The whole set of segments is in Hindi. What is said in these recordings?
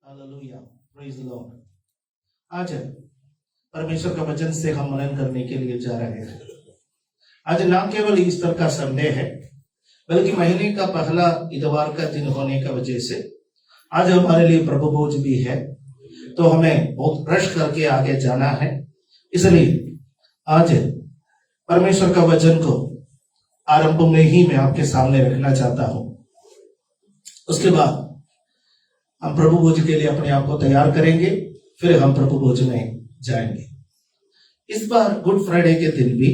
Hallelujah, praise the Lord. आज परमेश्वर का वचन से हम मनन करने के लिए जा रहे हैं। आज ना केवल ईस्टर का संडे है, बल्कि महीने का पहला इतवार का दिन होने का वजह से आज हमारे लिए प्रभु भोज भी है, तो हमें बहुत रश करके आगे जाना है। इसलिए आज परमेश्वर का वचन को आरंभ में ही मैं आपके सामने रखना चाहता हूं। उसके बाद हम प्रभु भोज के लिए अपने आप को तैयार करेंगे, फिर हम प्रभु भोज में जाएंगे। इस बार गुड फ्राइडे के दिन भी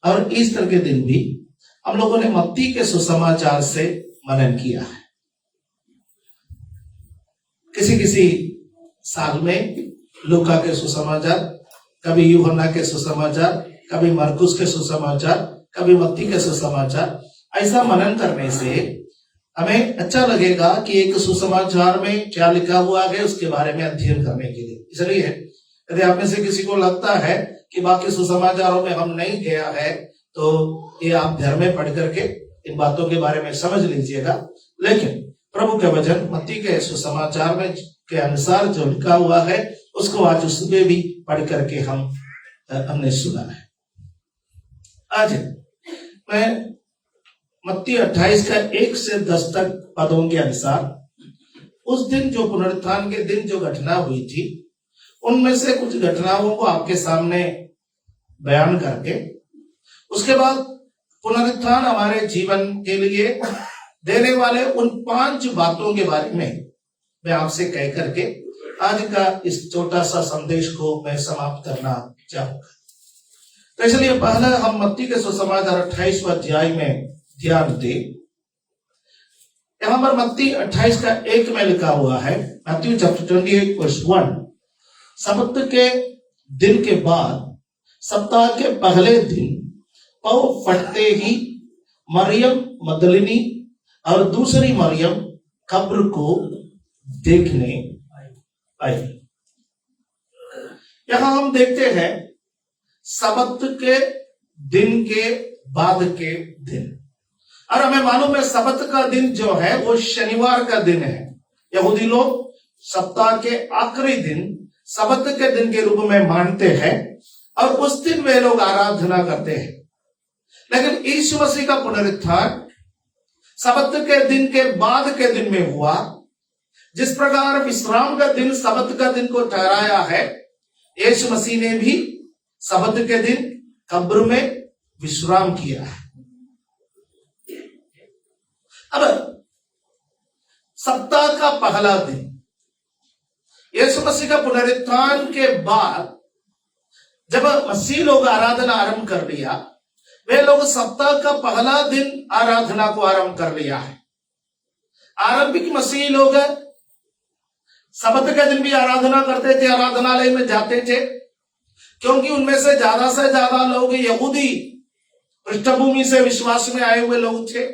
और ईस्टर के दिन भी हम लोगों ने मत्ती के सुसमाचार से मनन किया है। किसी किसी साल में लूका के सुसमाचार, कभी यूहन्ना के सुसमाचार, कभी मरकुस के सुसमाचार, कभी मत्ती के सुसमाचार। ऐसा मनन करने से हमें अच्छा लगेगा कि एक सुसमाचार में क्या लिखा हुआ है उसके बारे में अध्ययन करने के लिए। इसलिए यदि आप में से किसी को लगता है कि बाकी सुसमाचारों में हम नहीं गया है, तो ये आप घर में पढ़ करके इन बातों के बारे में समझ लीजिएगा। लेकिन प्रभु के वचन मत्ती के सुसमाचार में के अनुसार जो लिखा हुआ है उसको आज उसमें भी पढ़ करके हमने सुना है। आज मैं मत्ती 28 का 1 से 10 तक पदों के अनुसार उस दिन जो पुनरुत्थान के दिन जो घटना हुई थी, उनमें से कुछ घटनाओं को आपके सामने बयान करके उसके बाद पुनरुत्थान हमारे जीवन के लिए देने वाले उन 5 बातों के बारे में मैं आपसे कह करके आज का इस छोटा सा संदेश को मैं समाप्त करना चाहूंगा। तो इसलिए पहले हम मत्ती के सुसमाचार 28वें अध्याय में ध्यान दें। यहां पर मत्ती 28 का 1 में लिखा हुआ है, मैथ्यू चैप्टर 28 वर्स 1, सब्त के दिन के बाद सप्ताह के पहले दिन पौ फटते ही मरियम मदलिनी और दूसरी मरियम कब्र को देखने आई। यहां हम देखते हैं सब्त के दिन के बाद के दिन, और हमें मालूम है सब्त का दिन जो है वो शनिवार का दिन है। यहूदी लोग सप्ताह के आखिरी दिन सब्त के दिन के रूप में मानते हैं और उस दिन वे लोग आराधना करते हैं। लेकिन यीशु मसीह का पुनरुत्थान सब्त के दिन के बाद के दिन में हुआ। जिस प्रकार विश्राम का दिन सब्त का दिन को ठहराया है, यीशु मसीह ने भी सब्त के दिन कब्र में विश्राम किया है। अब सप्ताह का पहला दिन यीशु मसीह का पुनरुत्थान के बाद जब मसीह लोग आराधना आरंभ कर लिया, वे लोग सप्ताह का पहला दिन आराधना को आरंभ कर लिया है। आरंभिक मसीह लोग सब्त के दिन भी आराधना करते थे, आराधनालय में जाते थे, क्योंकि उनमें से ज्यादा लोग यहूदी पृष्ठभूमि से विश्वास में आए हुए लोग थे।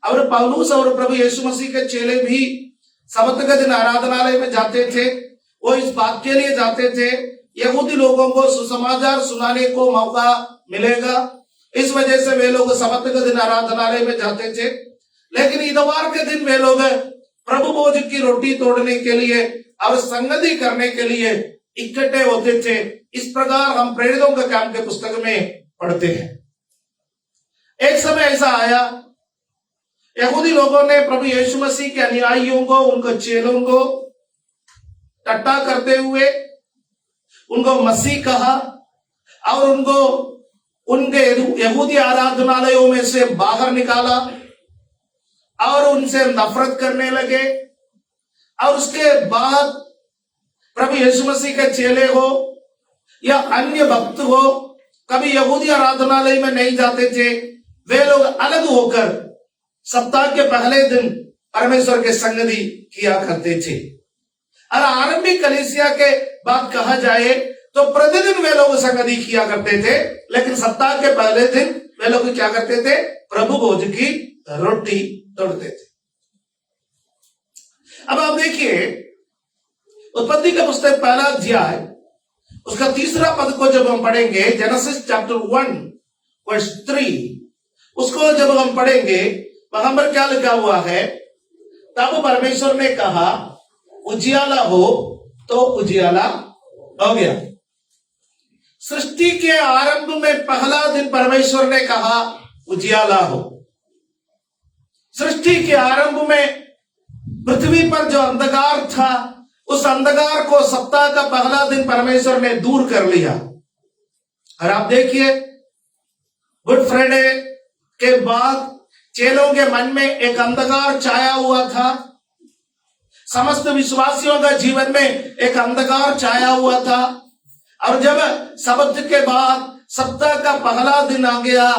और पौलुस और प्रभु यीशु मसीह के चेले भी सब्त के दिन आराधनालय में जाते थे। वो इस बात के लिए जाते थे यहूदी लोगों को सुसमाचार सुनाने को मौका मिलेगा, इस वजह से वे लोग सब्त के दिन आराधनालय में जाते थे। लेकिन इतवार के दिन वे लोग प्रभु भोज की रोटी तोड़ने के लिए और संगति करने के लिए इकट्ठे होते थे। इस प्रकार हम प्रेरितों के काम के पुस्तक में पढ़ते हैं। एक समय ऐसा आया, यहूदी लोगों ने प्रभु यीशु मसीह के अनुयायियों को, उनको चेलों को टट्टा करते हुए उनको मसीह कहा और उनको उनके यहूदी आराधनालयों में से बाहर निकाला और उनसे नफरत करने लगे। और उसके बाद प्रभु यीशु मसीह के चेले हो या अन्य भक्त हो, कभी यहूदी आराधनालय में नहीं जाते थे। वे लोग अलग होकर सप्ताह के पहले दिन परमेश्वर के संगति किया करते थे। और आरंभिक कलीसिया के बात कहा जाए तो प्रतिदिन वे लोग संगति किया करते थे, लेकिन सप्ताह के पहले दिन वे लोग क्या करते थे? प्रभु भोज की रोटी तोड़ते थे। अब आप देखिए उत्पत्ति का पुस्तक पहला अध्याय उसका 3 पद को जब हम पढ़ेंगे, जेनेसिस चैप्टर 1 वर्स 3, उसको जब हम पढ़ेंगे वहां पर क्या लिखा हुआ है? तब परमेश्वर ने कहा उजियाला हो तो उजियाला हो गया। सृष्टि के आरंभ में पहला दिन परमेश्वर ने कहा उजियाला हो। सृष्टि के आरंभ में पृथ्वी पर जो अंधकार था, उस अंधकार को सप्ताह का पहला दिन परमेश्वर ने दूर कर लिया। और आप देखिए, गुड फ्राइडे के बाद चेलों के मन में एक अंधकार छाया हुआ था। समस्त विश्वासियों का जीवन में एक अंधकार छाया हुआ था। और जब सब्त के बाद सप्ताह का पहला दिन आ गया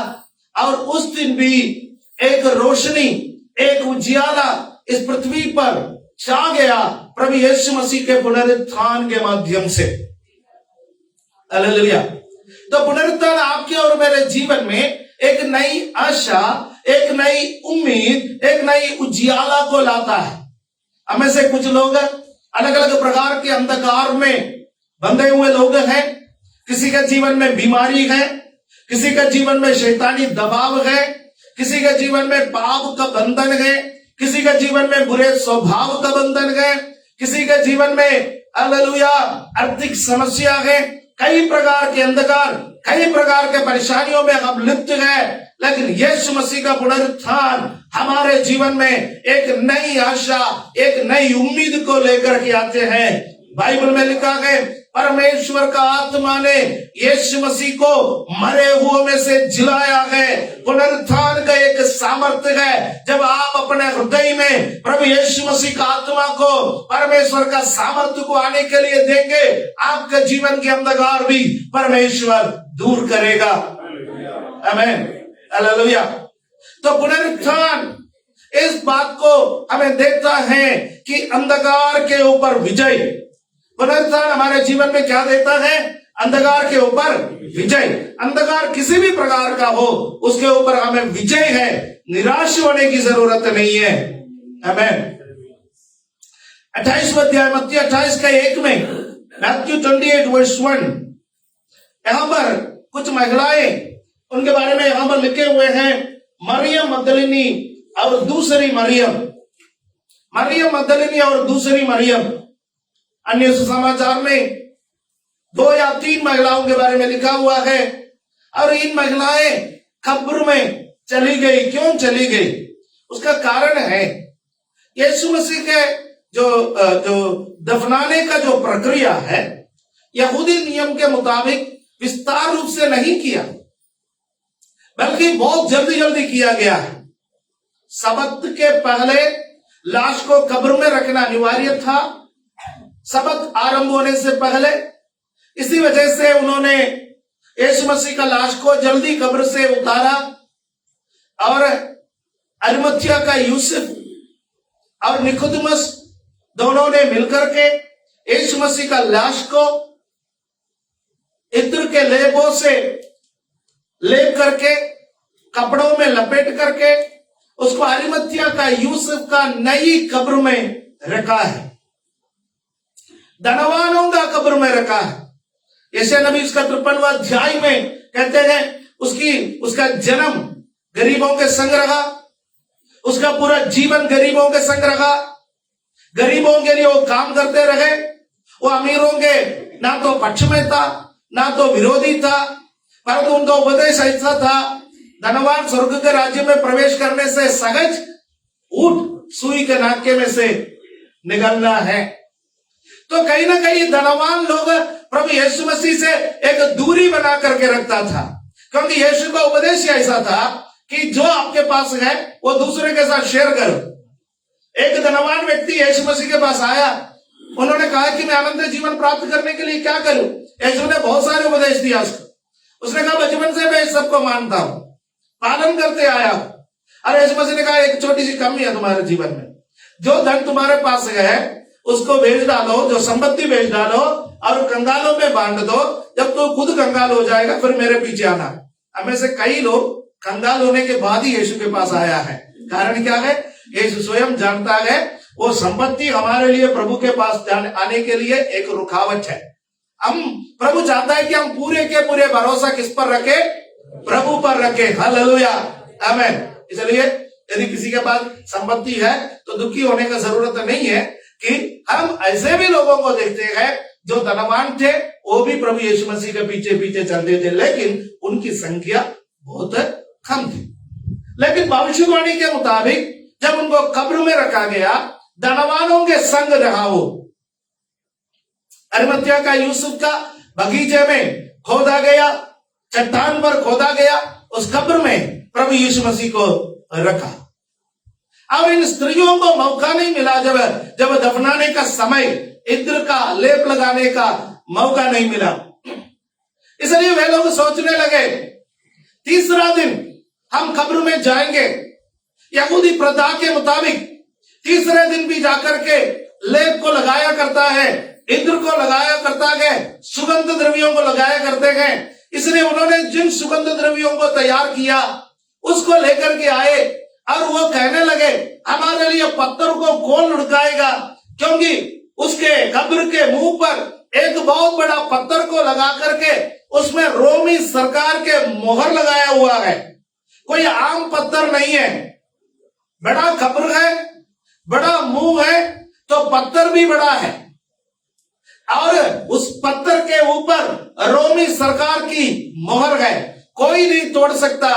और उस दिन भी एक रोशनी, एक उजियाला इस पृथ्वी पर छा गया प्रभु यीशु मसीह के पुनरुत्थान के माध्यम से। हालेलुया। तो पुनरुत्थान आपके और मेरे जीवन में एक नई आशा, एक नई उम्मीद, एक नई उजियाला को लाता है। हमें से कुछ लोग अलग अलग प्रकार के अंधकार में बंधे हुए लोग हैं। किसी के जीवन में बीमारी है, किसी के जीवन में शैतानी दबाव है, किसी के जीवन में पाप का बंधन है, किसी के जीवन में बुरे स्वभाव का बंधन है, किसी के जीवन में हालेलुया आर्थिक समस्या है। कई प्रकार के अंधकार, कई प्रकार के परेशानियों में हम लिप्त हैं। लेकिन यीशु मसीह का पुनरुत्थान हमारे जीवन में एक नई आशा, एक नई उम्मीद को लेकर के आते हैं। बाइबल में लिखा है, परमेश्वर का आत्मा ने यीशु मसीह को मरे हुए में से जिलाया है। पुनरुत्थान का एक सामर्थ्य है। जब आप अपने हृदय में प्रभु यीशु मसीह का आत्मा को, परमेश्वर का सामर्थ्य को आने के लिए देंगे, आपके जीवन के अंधकार भी परमेश्वर दूर करेगा। आमीन, हालेलुया। तो पुनरुत्थान इस बात को हमें देता है कि अंधकार के ऊपर विजय। पुनरुत्थान हमारे जीवन में क्या देता है? अंधकार के ऊपर विजय। अंधकार किसी भी प्रकार का हो, उसके ऊपर हमें विजय है। निराश होने की जरूरत नहीं है। आमीन। 28वां अध्याय मत्ती 28 का 1 में, मैथ्यू 28:1, यहां पर कुछ महिलाएं, उनके बारे में यहां पर लिखे हुए हैं, मरियम मगदलिनी और दूसरी मरियम। मरियम मगदलिनी और दूसरी मरियम। अन्य सुसमाचार में 2 या 3 महिलाओं के बारे में लिखा हुआ है। और इन महिलाएं कब्र में चली गई। क्यों चली गई? उसका कारण है, यीशु मसीह के जो दफनाने का जो प्रक्रिया है, यहूदी नियम के मुताबिक विस्तार रूप से नहीं किया, बल्कि बहुत जल्दी जल्दी किया गया है। सब्त के पहले लाश को कब्र में रखना अनिवार्य था, सब्त आरंभ होने से पहले। इसी वजह से उन्होंने यीशु मसीह का लाश को जल्दी कब्र से उतारा और अरिमथिया का यूसुफ और निकोदेमुस दोनों ने मिलकर के यीशु मसीह का लाश को इत्र के लेपों से लेप करके, कपड़ों में लपेट करके उसको अरिमथिया का यूसुफ का नई कब्र में रखा है। धनवानों का कब्र में रखा है। यशायाह नबी उसका 53वां अध्याय में कहते हैं, उसका जन्म गरीबों के संग रहा, उसका पूरा जीवन गरीबों के संग रहा, गरीबों के लिए वो काम करते रहे। वो अमीरों के ना तो पक्ष में था, ना तो विरोधी था, परंतु उनका उपदेश ऐसा था, धनवान स्वर्ग के राज्य में प्रवेश करने से सहज ऊंट सुई के नाके में से निकलना है। तो कहीं ना कहीं धनवान लोग प्रभु यीशु मसीह से एक दूरी बना करके रखता था, क्योंकि यीशु का उपदेश ऐसा था कि जो आपके पास है वो दूसरे के साथ शेयर करो। एक धनवान व्यक्ति यीशु मसीह के पास आया, उन्होंने कहा कि मैं अनंत जीवन प्राप्त करने के लिए क्या करूं? यीशु ने बहुत सारे उपदेश दिया उसने कहा बचपन से मैं सबको मानता हूं, पालन करते आया हूं। और यीशु मसीह ने कहा एक छोटी सी कमी है तुम्हारे जीवन में, जो धन तुम्हारे पास है उसको बेच डालो, जो संपत्ति बेच डालो और कंगालों में बांट दो। जब तो खुद कंगाल हो जाएगा फिर मेरे पीछे आना। हमें से कई लोग कंगाल होने के बाद ही यीशु के पास आया है। कारण क्या है? यीशु स्वयं जानता है वो संपत्ति हमारे लिए प्रभु के पास आने के लिए एक रुकावट है। हम प्रभु चाहता है कि हम पूरे के पूरे भरोसा किस पर रखे? प्रभु पर रखे। हालेलुया, आमीन। इसलिए यदि किसी के पास संपत्ति है तो दुखी होने का जरूरत नहीं है। कि हम ऐसे भी लोगों को देखते हैं जो धनवान थे, वो भी प्रभु यीशु मसीह के पीछे पीछे चलते थे, लेकिन उनकी संख्या बहुत कम थी। लेकिन भविष्यवाणी के मुताबिक जब उनको कब्र में रखा गया, धनवानों के संग रहा वो। अरिमतिया का यूसुफ का बगीचे में खोदा गया, चट्टान पर खोदा गया, उस कब्र में प्रभु यीशु मसीह को रखा। अब इन स्त्रियों को मौका नहीं मिला, जब दफनाने का समय, इत्र का लेप लगाने का मौका नहीं मिला, इसलिए वे लोग सोचने लगे तीसरा दिन हम कब्र में जाएंगे। यहूदी प्रथा के मुताबिक तीसरे दिन भी जाकर के लेप को लगाया करता है, इत्र को लगाया करता है, सुगंध द्रव्यों को लगाया करते हैं। इसलिए उन्होंने जिन सुगंध द्रव्यों को तैयार किया उसको लेकर के आए और वो कहने लगे हमारे लिए पत्थर को कौन लुढ़काएगा, क्योंकि उसके कब्र के मुंह पर एक बहुत बड़ा पत्थर को लगा करके उसमें रोमी सरकार के मोहर लगाया हुआ है। कोई आम पत्थर नहीं है, बड़ा कब्र है, बड़ा मुंह है, तो पत्थर भी बड़ा है और उस पत्थर के ऊपर रोमी सरकार की मोहर है। कोई नहीं तोड़ सकता,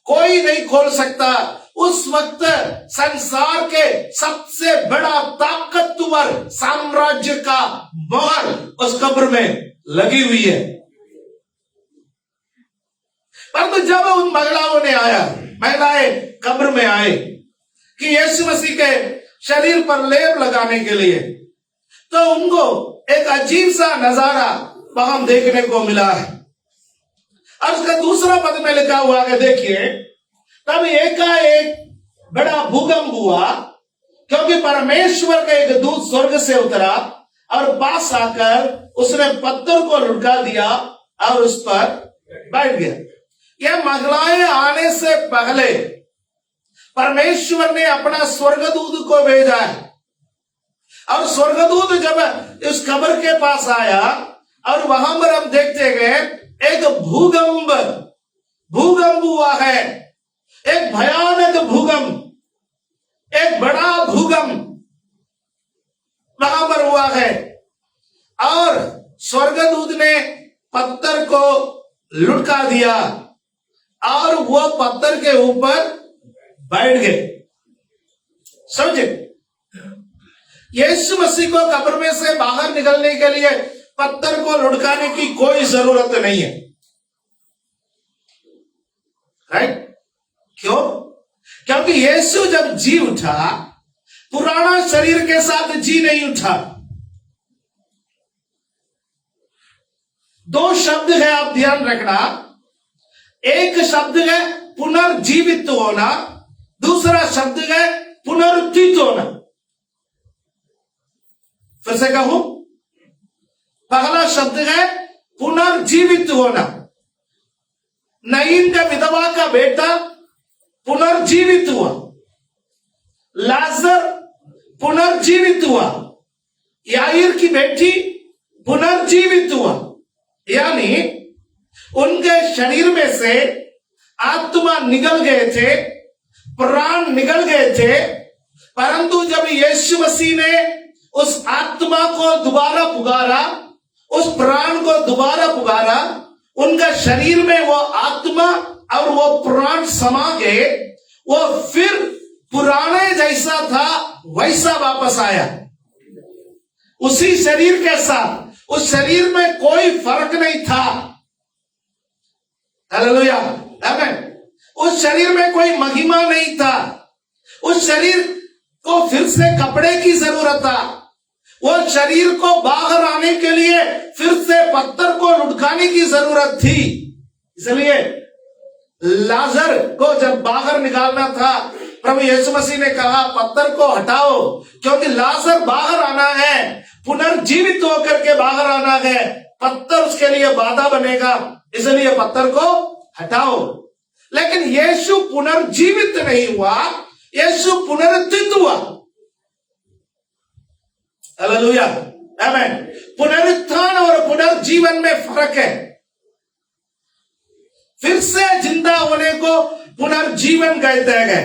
कोई नहीं खोल सकता। उस वक्त संसार के सबसे बड़ा ताकतवर साम्राज्य का मोहर उस कब्र में लगी हुई है। परंतु जब उन महिलाएं कब्र में आए कि यीशु मसीह के शरीर पर लेप लगाने के लिए, तो उनको एक अजीब सा नजारा वहां देखने को मिला है। और उसका दूसरा पद में लिखा हुआ है, देखिए, तब एकाएक बड़ा भूकंप हुआ, क्योंकि परमेश्वर का एक दूत स्वर्ग से उतरा और पास आकर उसने पत्थर को लुढ़का दिया और उस पर बैठ गया। यह महिलाएं आने से पहले परमेश्वर ने अपना स्वर्गदूत को भेजा है, और स्वर्गदूत जब इस कब्र के पास आया और वहां पर हम देखते गए एक भूकंप हुआ है, एक भयानक भूकंप, एक बड़ा भूकंप वहां पर हुआ है। और स्वर्गदूत ने पत्थर को लुढ़का दिया और वो पत्थर के ऊपर बैठ गए। समझे? यीशु मसीह को कब्र में से बाहर निकलने के लिए पत्थर को लुढ़काने की कोई जरूरत नहीं है, राइट? क्यों? क्योंकि यीशु जब जी उठा, पुराना शरीर के साथ जी नहीं उठा। दो शब्द है, आप ध्यान रखना। एक शब्द है पुनर्जीवित होना, दूसरा शब्द है पुनरुत्थित होना। फिर से कहूं, पहला शब्द है पुनर्जीवित होना। नईन का विधवा का बेटा पुनर्जीवित हुआ, लाजर पुनर्जीवित हुआ, याईर की बेटी पुनर्जीवित हुआ। यानी उनके शरीर में से आत्मा निकल गए थे, प्राण निकल गए थे, परंतु जब यीशु मसीह ने उस आत्मा को दोबारा पुकारा, उस प्राण को दोबारा पुकारा, उनका शरीर में वो आत्मा और वो प्राण समा गए। वो फिर पुराने जैसा था वैसा वापस आया, उसी शरीर के साथ। उस शरीर में कोई फर्क नहीं था। हालेलुया, आमीन। उस शरीर में कोई महिमा नहीं था। उस शरीर को फिर से कपड़े की जरूरत था। वो शरीर को बाहर आने के लिए फिर से पत्थर को लुढ़काने की जरूरत थी। इसलिए लाजर को जब बाहर निकालना था, प्रभु यीशु मसीह ने कहा पत्थर को हटाओ, क्योंकि लाजर बाहर आना है, पुनर्जीवित होकर के बाहर आना है। पत्थर उसके लिए बाधा बनेगा, इसलिए पत्थर को हटाओ। लेकिन यीशु पुनर्जीवित नहीं हुआ, यीशु पुनरुत्थित हुआ। हालेलुया, आमीन। पुनरुत्थान और पुनर्जीवन में फर्क है। फिर से जिंदा होने को पुनर्जीवन कहते हैं,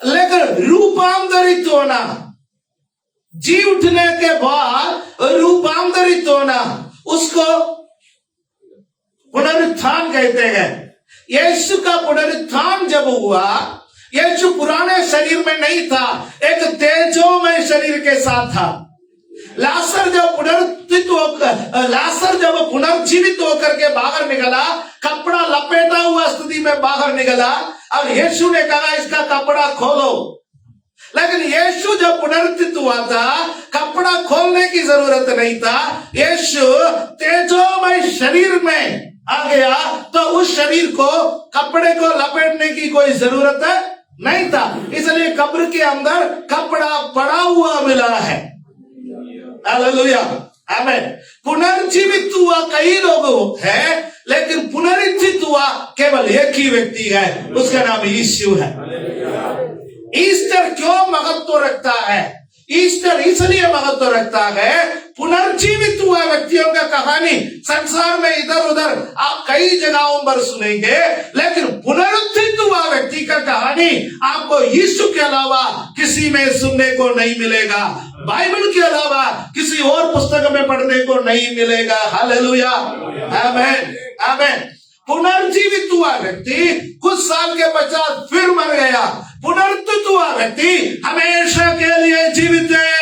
लेकिन रूपांतरित होना, जी उठने के बाद रूपांतरित होना, उसको पुनरुत्थान कहते हैं। यीशु का पुनरुत्थान जब हुआ, यीशु पुराने शरीर में नहीं था, एक तेजोमय शरीर के साथ था। लाजर जब पुनर्जीवित होकर के बाहर निकला, कपड़ा लपेटा हुआ स्थिति में बाहर निकला, और यीशु ने कहा इसका कपड़ा खोलो। लेकिन यीशु जब पुनरुत्थित हुआ था, कपड़ा खोलने की जरूरत नहीं था। यीशु तेजोमय शरीर में आ गया, तो उस शरीर को कपड़े को लपेटने की कोई जरूरत नहीं था। इसलिए कब्र के अंदर कपड़ा पड़ा हुआ मिला है। हालेलुया, आमीन। पुनर्जीवित हुआ कई लोग हैं, लेकिन पुनरुत्थित हुआ केवल एक ही व्यक्ति है, उसका नाम यीशु है। ईस्टर क्यों महत्व रखता है? ईस्टर इसलिए महत्व रखता है, पुनर्जीवित हुआ व्यक्तियों का कहानी संसार में इधर उधर आप कई जगहों पर सुनेंगे, लेकिन पुनरुत्थित हुआ व्यक्ति का कहानी आपको यीशु के अलावा किसी में सुनने को नहीं मिलेगा, बाइबल के अलावा किसी और पुस्तक में पढ़ने को नहीं मिलेगा। हालेलुया, आमीन, आमीन। पुनर्जीवित हुआ व्यक्ति कुछ साल के पश्चात फिर मर गया, पुनरुत्थित हुआ व्यक्ति हमेशा के लिए जीवित है।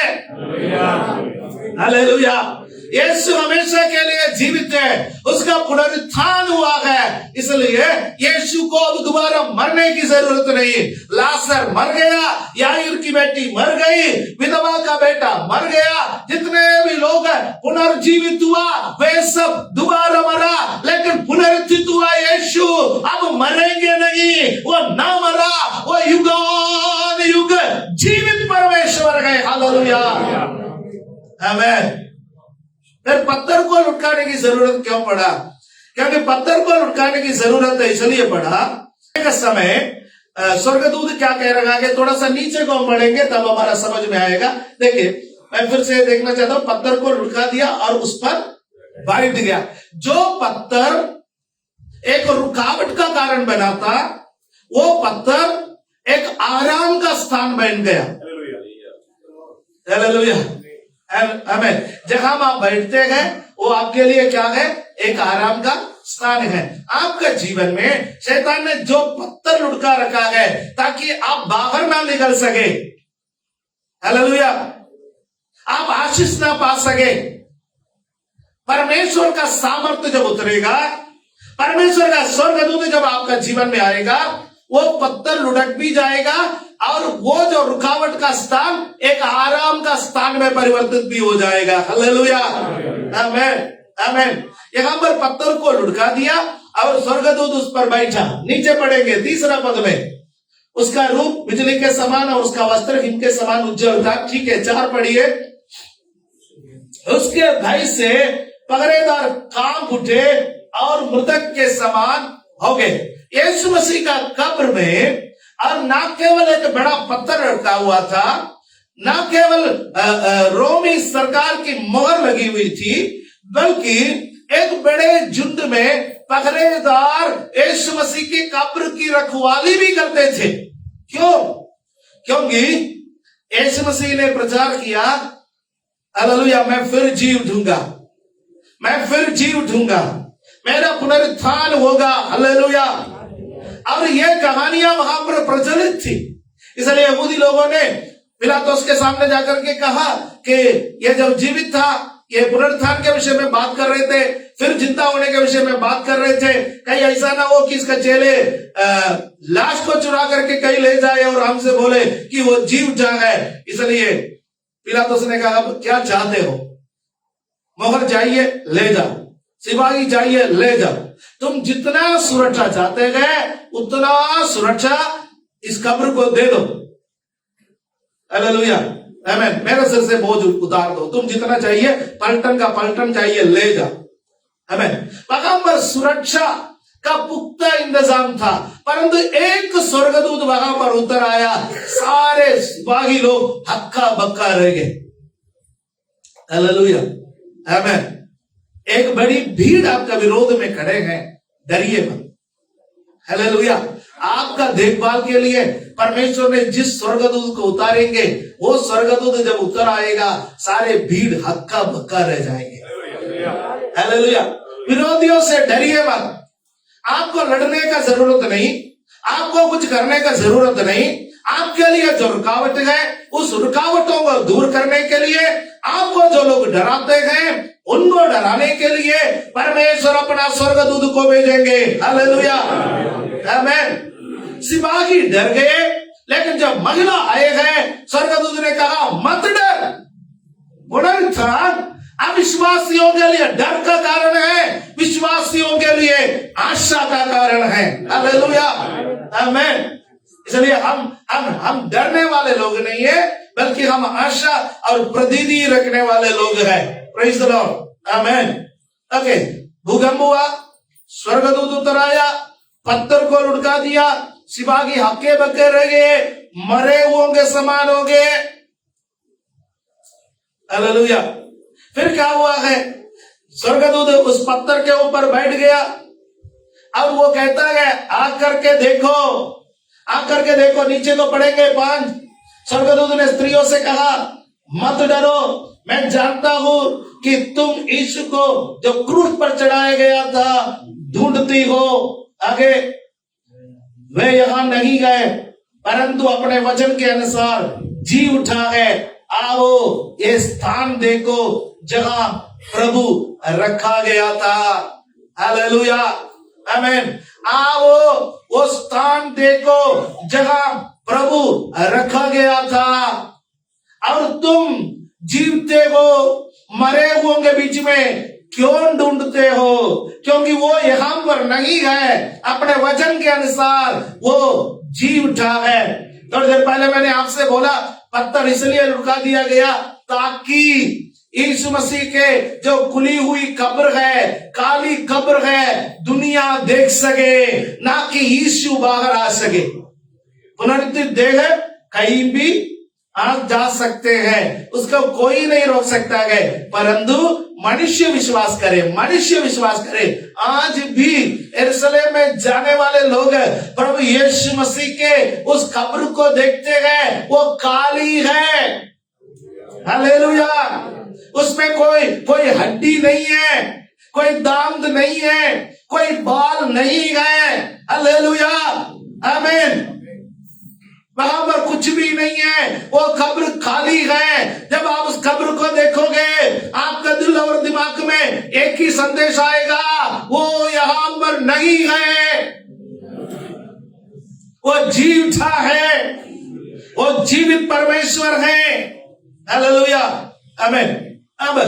हालेलुया, यीशु हमेशा के लिए जीवित है, उसका पुनरुत्थान हुआ है, इसलिए यीशु को अब दोबारा मरने की जरूरत नहीं। लाजर मर गया, याईर की बेटी मर गई, विधवा का बेटा मर गया, जितने भी लोग पुनर्जीवित हुआ वे सब दोबारा मरा, लेकिन पुनरुत्थित हुआ यीशु अब मरेंगे नहीं, वो ना मरा, वो युगान युग जीवित परमेश्वर है। हालेलुया, आमीन। फिर पत्थर को लुटकाने की जरूरत क्यों पड़ा? क्योंकि पत्थर को लुटकाने की जरूरत इसलिए पड़ा, एक समय स्वर्गदूत क्या कह रहा है, थोड़ा सा नीचे को बढ़ेंगे तब हमारा समझ में आएगा। देखिए, मैं फिर से देखना चाहता हूं। पत्थर को लुटका दिया और उस पर बैठ गया। जो पत्थर एक रुकावट का कारण बना था, वो पत्थर एक आराम का स्थान बन गया। हालेलुया, आमीन। जहां आप बैठते हैं वो आपके लिए क्या है? एक आराम का स्थान है। आपका जीवन में शैतान ने जो पत्थर लुढ़का रखा है ताकि आप बाहर ना निकल सके, हालेलुया, आप आशीष ना पा सके, परमेश्वर का सामर्थ्य जब उतरेगा, परमेश्वर का स्वर्गदूत जब आपका जीवन में आएगा, वो पत्थर लुढ़क भी जाएगा और वो जो रुकावट का स्थान एक आराम का स्थान में परिवर्तित भी हो जाएगा। हालेलुया, आमीन, आमीन। यहां पर पत्थर को लुढ़का दिया और स्वर्गदूत उस पर बैठा। नीचे पढ़ेंगे 3रा पद में, उसका रूप बिजली के समान और उसका वस्त्र हिम के समान उज्जवल था। ठीक है, 4 पढ़िए। उसके भय से पहरेदार कांप उठे और मृतक के समान हो गए। यीशु मसीह का कब्र में और ना केवल एक बड़ा पत्थर रखा हुआ था, ना केवल रोमी सरकार की मोहर लगी हुई थी, बल्कि एक बड़े झुंड में पहरेदार यीशु मसीह की कब्र की रखवाली भी करते थे। क्यों? क्योंकि यीशु मसीह ने प्रचार किया, हालेलुया, मैं फिर जी उठूंगा, मैं फिर जी उठूंगा, मेरा पुनरुत्थान होगा। हालेलुया। और ये कहानियां वहां पर प्रचलित थी, इसलिए यहूदी लोगों ने पिलातुस के सामने जाकर के कहा कि ये जब जीवित था, ये पुनरुत्थान के विषय में बात कर रहे थे, फिर जिंदा होने के विषय में बात कर रहे थे, कहीं ऐसा ना हो कि इसका चेले लाश को चुरा करके कहीं ले जाए और हमसे बोले कि वो जी उठा है। इसलिए पिलातुस ने कहा, अब क्या चाहते हो? मोहर चाहिए, ले जाओ, सिपाही चाहिए, ले जाओ, तुम जितना सुरक्षा चाहते हैं उतना सुरक्षा इस कब्र को दे दो। हालेलुया, आमीन। मेरे सिर से बोझ उतार दो, तुम जितना चाहिए, पलटन का पलटन चाहिए, ले जाओ। आमीन। वहां पर सुरक्षा का पुख्ता इंतजाम था, परंतु एक स्वर्गदूत वहां पर उतर आया, सारे सिपाही लोग हक्का बक्का रह गए। हालेलुया, आमीन। एक बड़ी भीड़ आपका विरोध में खड़े हैं, डरिए मत। हालेलुया। आपका देखभाल के लिए परमेश्वर ने जिस स्वर्गदूत को उतारेंगे, वो स्वर्गदूत जब उतर आएगा सारे भीड़ हक्का बक्का रह जाएंगे। हालेलुया। विरोधियों से डरिए मत। आपको लड़ने का जरूरत नहीं, आपको कुछ करने का जरूरत नहीं। आपके लिए जो रुकावट है, उस रुकावटों को दूर करने के लिए, आपको जो लोग डराते हैं उनको डराने के लिए परमेश्वर अपना स्वर्गदूत को भेजेंगे। हालेलुया, आमीन। सिपाही डर गए, लेकिन जब महिला आए हैं, स्वर्गदूत ने कहा मत डर। पुनरुत्थान अविश्वासियों के लिए डर का कारण है, विश्वासियों के लिए आशा का कारण है। हालेलुया, आमीन। इसलिए हम डरने वाले लोग नहीं है, बल्कि हम आशा और प्रतीति रखने वाले लोग हैं। प्रेज़ द लॉर्ड, आमीन। ओके, भूकंप हुआ, स्वर्गदूत उतर आया, पत्थर को लुढ़का दिया, सिपाही हक्के बक्के रह गए, मरे हुओं के समान हो गए। हालेलुया। फिर क्या हुआ है? स्वर्गदूत उस पत्थर के ऊपर बैठ गया, अब वो कहता है आकर के देखो, नीचे तो पड़ेंगे 5। स्वर्गदूत ने स्त्रियों से कहा मत डरो, मैं जानता हूं कि तुम यीशु को जो क्रूस पर चढ़ाया गया था ढूंढती हो। आगे, वे यहां नहीं गए, परंतु अपने वचन के अनुसार जी उठा है। आओ ये स्थान देखो जहां प्रभु रखा गया था। हालेलुया, आमीन। आओ वो स्थान देखो जहां प्रभु रखा गया था, और तुम जीवते हो मरे हुओं के बीच में क्यों ढूंढते हो? क्योंकि वो यहां पर नहीं है, अपने वचन के अनुसार वो जी उठा है। थोड़ी देर पहले मैंने आपसे बोला पत्थर इसलिए लुढ़का दिया गया ताकि यीशु मसीह के जो खुली हुई कब्र है, काली कब्र है, दुनिया देख सके, ना कि यीशु बाहर आ सके। पुनरुत्थित देह कहीं भी आ जा सकते हैं, उसको कोई नहीं रोक सकता है, परंतु मनुष्य विश्वास करे। आज भी यरूशलेम में जाने वाले लोग प्रभु यीशु मसीह के उस कब्र को देखते हैं, वो काली है। हालेलुया। उसमें कोई हड्डी नहीं है, कोई दांत नहीं है, कोई बाल नहीं है। हालेलुया, आमीन। वहां पर कुछ भी नहीं है, वो कब्र खाली है। जब आप उस कब्र को देखोगे, आपका दिल और दिमाग में एक ही संदेश आएगा, वो यहां पर नहीं है, वो जी उठा है, वो जीवित परमेश्वर है। हालेलुया, आमीन। अब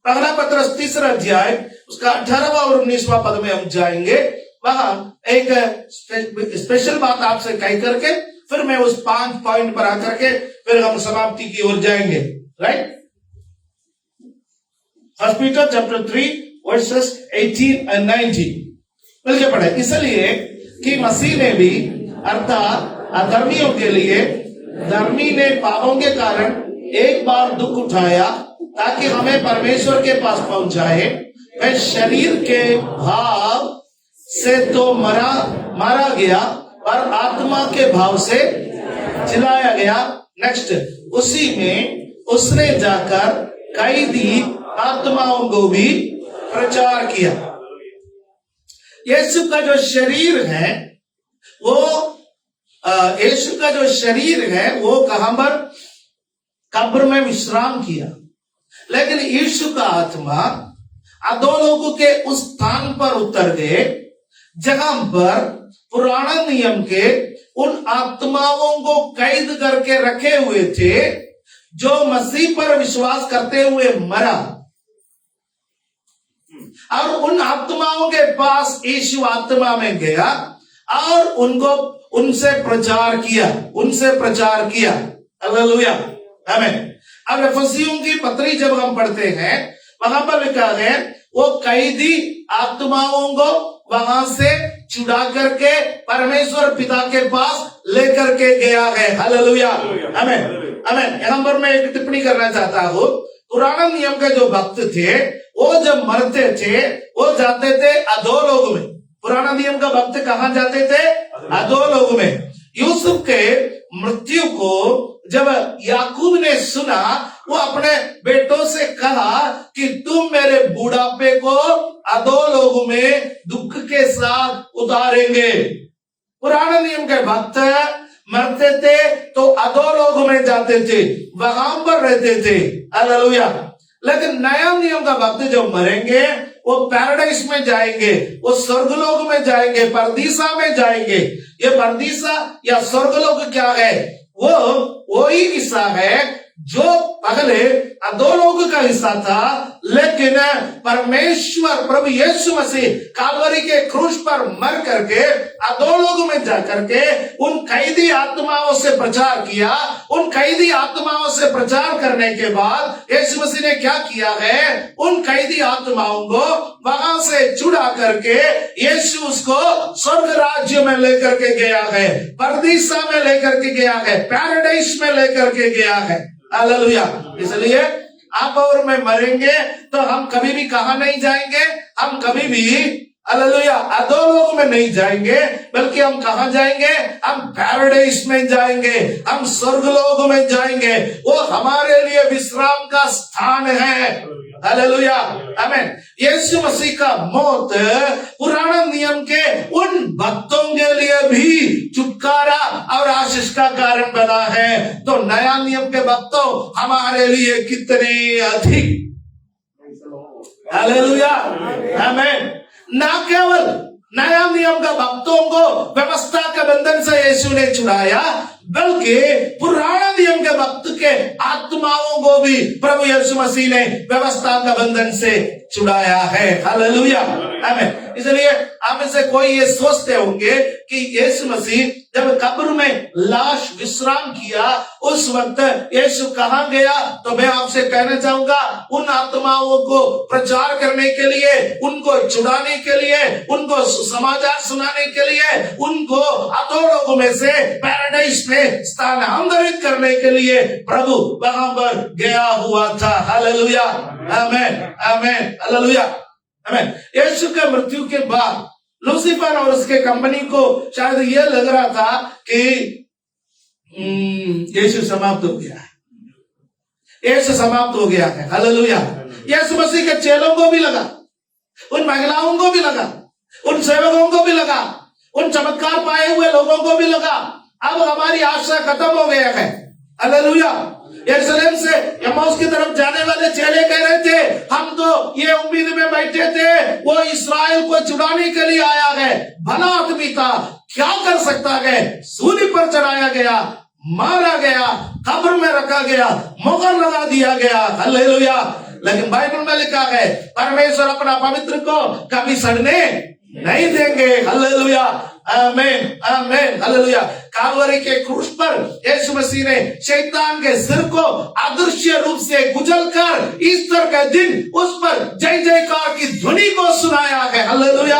पहला पत्रस 3 अध्याय उसका 18वां और 19वां पद में हम जाएंगे। वहां एक स्पेशल बात आपसे कह करके फिर मैं उस 5 पॉइंट पर आकर के फिर हम समाप्ति की ओर जाएंगे। Right, first Peter chapter 3 versus 18 and 19 मिलके पढ़े। इसलिए कि मसीह ने भी अर्थात अधर्मियों के लिए धर्मी ने पापों के कारण एक बार दुख उठाया ताकि हमें परमेश्वर के पास पहुंचाए। वह शरीर के भाव से तो मारा गया, पर आत्मा के भाव से जिलाया गया। नेक्स्ट, उसी में उसने जाकर कैदी आत्माओं को भी प्रचार किया। यीशु का जो शरीर है वो कहां पर? कब्र में विश्राम किया। लेकिन यीशु का आत्मा अधोलोकों के उस स्थान पर उतर गए जहां पर पुराना नियम के उन आत्माओं को कैद करके रखे हुए थे जो मसीह पर विश्वास करते हुए मरा, और उन आत्माओं के पास यीशु आत्मा में गया और उनसे प्रचार किया। हालेलुया, आमीन। अब एफिसियों की पत्री जब हम पढ़ते हैं, वहां पर लिखा है वो कैदी आत्माओं को वहां से छुड़ा करके परमेश्वर पिता के पास लेकर के गया है। हालेलुया, आमीन, आमीन। यहां पर मैं एक टिप्पणी करना चाहता हूं। पुराना नियम के जो भक्त थे, वो जब मरते थे वो जाते थे अधोलोक में। पुराना नियम का भक्त कहां जाते थे? अधोलोक में। यूसुफ के मृत्यु को जब याकूब ने सुना, वो अपने बेटों से कहा कि तुम मेरे बुढ़ापे को अधोलोक में दुख के साथ उतारेंगे। पुराने नियम के भक्त मरते थे तो अधोलोक में जाते थे, वहां पर रहते थे। हालेलुया। लेकिन नया नियम का भक्त जो मरेंगे वो पैराडाइस में जाएंगे, वो स्वर्गलोक में जाएंगे, परदीसा में जाएंगे। ये परदीसा या स्वर्गलोक क्या है? वो ही हिस्सा है जो पहले अधोलोक का हिस्सा था, लेकिन परमेश्वर प्रभु यीशु मसीह कालवरी के क्रूस पर मर करके अधोलोक में जाकर के उन कैदी आत्माओं से प्रचार किया। उन कैदी आत्माओं से प्रचार करने के बाद यीशु मसीह ने क्या किया है? उन कैदी आत्माओं को वहां से छुड़ा करके यीशु उसको स्वर्ग राज्य में लेकर के गया है, परदीसा में लेकर के गया है, पैराडाइस में लेकर के गया है। हालेलुया। इसलिए आप और मैं मरेंगे तो हम कभी भी कहां नहीं जाएंगे? हम कभी भी हालेलुया अधोलोक में नहीं जाएंगे, बल्कि हम कहां जाएंगे? हम पैराडाइस में जाएंगे, हम स्वर्गलोक में जाएंगे। वो हमारे लिए विश्राम का स्थान है। हालेलुया, आमीन। यीशु मसीह का मौत पुराना नियम के उन भक्तों के लिए भी छुटकारा और आशीष का कारण बना है, तो नया नियम के भक्तों हमारे लिए कितने अधिक। हालेलुया, आमीन। ना केवल नया नियम का भक्तों को व्यवस्था के बंधन से यीशु ने छुड़ाया, बल्कि पुराना नियम के भक्त के आत्माओं को भी प्रभु यीशु मसीह ने व्यवस्था का बंधन से छुड़ाया है। हालेलुया, आमीन। इसलिए आप में से कोई ये सोचते होंगे कि यीशु मसीह जब कब्र में लाश विश्राम किया, उस वक्त यीशु कहां गया? तो मैं आपसे कहना चाहूंगा, उन आत्माओं को प्रचार करने के लिए, उनको छुड़ाने के लिए, उनको समाचार सुनाने के लिए, उनको अधोलोक में से पैराडाइस में स्थानांतरित करने के लिए प्रभु वहां पर गया हुआ था। हालेलुया, आमीन, आमीन, हालेलुया, आमीन। यीशु के मृत्यु के बाद लूसीफर और उसके कंपनी को शायद यह लग रहा था कि यीशु समाप्त हो गया है, यीशु समाप्त हो गया है। हालेलुया। यीशु मसीह के चेलों को भी लगा, उन महिलाओं को भी लगा, उन सेवकों को भी लगा, उन चमत्कार पाए हुए लोगों को भी लगा, अब हमारी आशा खत्म हो गया है। हालेलुया। यरूशलेम से एमाउस की तरफ जाने वाले चेले कह रहे थे, हम तो ये उम्मीद में बैठे थे वो इस्राएल को छुड़ाने के लिए आया है, भला आदमी था, क्या कर सकता है? सूली पर चढ़ाया गया, मारा गया, कब्र में रखा गया, मोहर लगा दिया गया। हालेलुया। लेकिन बाइबल में लिखा है, परमेश्वर अपना पवित्र को कभी सड़ने नहीं देंगे। हालेलुया, आमीन, आमीन, हालेलुया। कालवरी के क्रूस पर यीशु मसीह ने शैतान के सिर को अदृश्य रूप से कुचलकर ईस्टर के दिन उस पर जय जयकार की ध्वनि को सुनाया है। हालेलुया,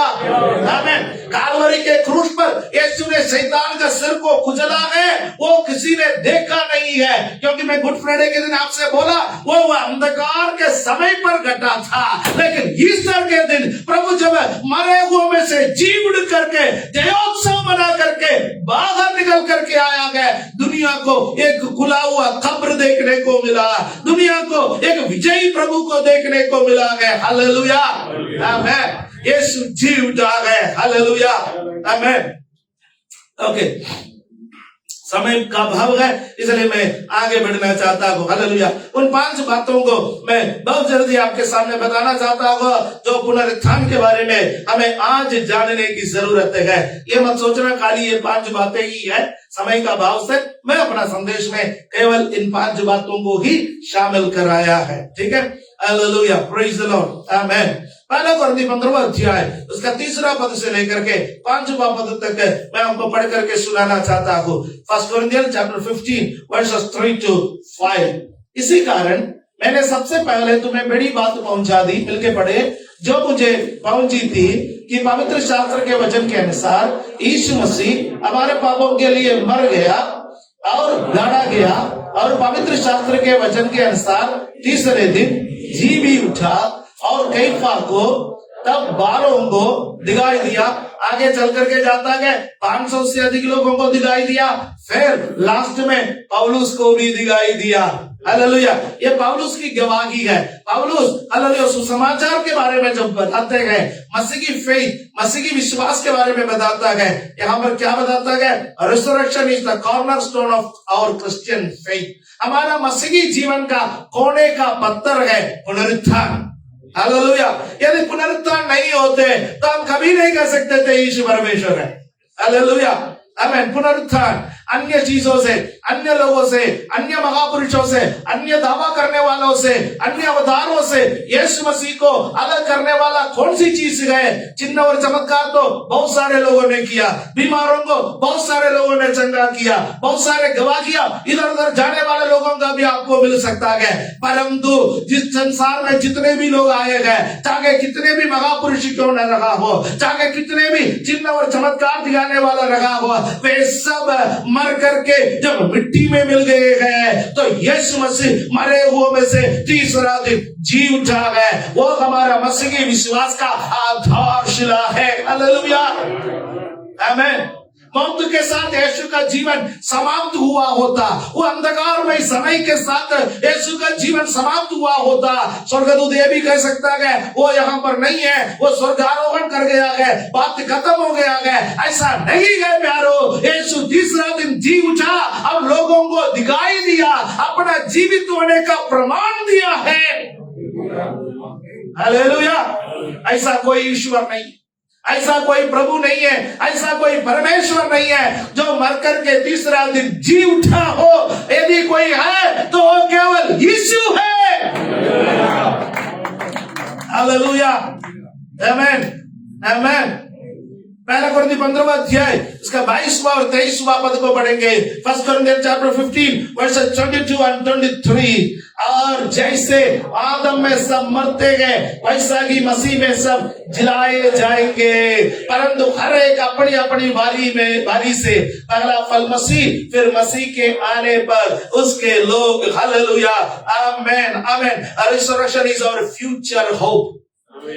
आमीन। कालवरी के क्रूस पर यीशु ने शैतान के सिर को कुचला है, वो किसी ने देखा नहीं है, क्योंकि मैं गुड फ्राइडे के दिन आपसे बोला वो अंधकार के समय पर घटा था, लेकिन ईस्टर के दिन प्रभु जब मरे हुए में से जी उड़ करके जयोत्सव बना करके बाहर निकल करके आया गया, दुनिया को एक खुला हुआ कब्र देखने को मिला, दुनिया को एक विजयी प्रभु को देखने को मिला है। हालेलुया, आमीन। यीशु जी उठा गए। हालेलुया, आमीन। ओके, समय का अभाव है, इसलिए मैं आगे बढ़ना चाहता हूँ। हालेलुया। उन 5 बातों को मैं बहुत जल्दी आपके सामने बताना चाहता हूँ जो पुनरुत्थान के बारे में हमें आज जानने की जरूरत है। ये मत सोचना खाली ये 5 बातें ही है, समय का अभाव से मैं अपना संदेश में केवल इन 5 बातों को ही शामिल कराया है। ठीक है, हालेलुया, प्रेज द लॉर्ड, आमीन। पहला कुरिन्थी 15वां अध्याय उसका 3रा पद से लेकर के 5वां पद तक मैं आपको पढ़ करके सुनाना चाहता हूँ। 1 Corinthians chapter 15 verses 3 to 5। इसी कारण मैंने सबसे पहले तुम्हें बड़ी बात पहुंचा दी, मिलके पढ़े, जो मुझे पहुंची थी कि पवित्र शास्त्र के वचन के अनुसार यीशु मसीह हमारे पापों के लिए मर गया और गाड़ा गया, और पवित्र शास्त्र के वचन के अनुसार तीसरे दिन जी भी उठा, और कैफा को तब 12 को दिखाई दिया, आगे चल करके जाता है 500 से अधिक लोगों को दिखाई दिया, फिर लास्ट में पौलुस को भी दिखाई दिया। हालेलुया, ये पौलुस की गवाही है। पौलुस हालेलुया सुसमाचार के बारे में जब बताते हैं, मसीह की फेथ, मसीह की विश्वास के बारे में बताता है, यहाँ पर क्या बताता है? Resurrection is the cornerstone of our Christian faith. हमारा मसीही जीवन का कोने का पत्थर है पुनरुत्थान। हालेलुया, यदि पुनरुत्थान नहीं होते तो हम कभी नहीं कह सकते थे यीशु परमेश्वर है। हालेलुया, आमीन। पुनरुत्थान अन्य चीजों से, अन्य लोगों से, अन्य महापुरुषों से, अन्य दावा करने वालों से, अन्य अवतारों से यीशु मसीह को अलग करने वाला कौन सी चीज है? चिन्ह और चमत्कार तो बहुत सारे लोगों ने किया, बीमारों को बहुत सारे लोगों ने चंगा किया, बहुत सारे गवाहियां इधर उधर जाने वाले लोगों का भी आपको मिल सकता है। परंतु जिस संसार में जितने भी लोग आए हैं, चाहे कितने भी महापुरुष क्यों न रहा हो, चाहे कितने भी चिन्ह और चमत्कार दिखाने वाला रहा हो, वे सब मर करके जब मिट्टी में मिल गए हैं, तो यीशु मसीह मरे हुए में से तीसरा दिन जी उठा है। वो हमारा मसीह के विश्वास का आधारशिला है। हालेलुया, आमीन। मौत के साथ यीशु का जीवन समाप्त हुआ होता, वो अंधकार में समय के साथ यीशु का जीवन समाप्त हुआ होता। स्वर्गदूत ये भी कह सकता है वो यहाँ पर नहीं है, वो स्वर्गारोहण कर गया है, बात खत्म हो गया है। ऐसा नहीं है प्यारो, यीशु तीसरा दिन जी उठा और लोगों को दिखाई दिया, अपना जीवित होने का प्रमाण दिया है। हालेलुया, ऐसा कोई ईश्वर नहीं, ऐसा कोई प्रभु नहीं है, ऐसा कोई परमेश्वर नहीं है जो मरकर के तीसरा दिन जी उठा हो। यदि कोई है तो वो केवल यीशु है। हालेलुया, आमीन, आमीन। पहला कुरिन्थी 15वां अध्याय इसका 22वां और 23वां पद को पढ़ेंगे। 1 Corinthians chapter 15 verses 22 and 23। और जैसे आदम में सब मरते गए, वैसा ही मसीह में सब जिलाए जाएंगे, परंतु हर एक अपनी अपनी बारी से। पहला फल मसीह, फिर मसीह के आने पर उसके लोग। Hallelujah, amen, amen. Resurrection is our future hope.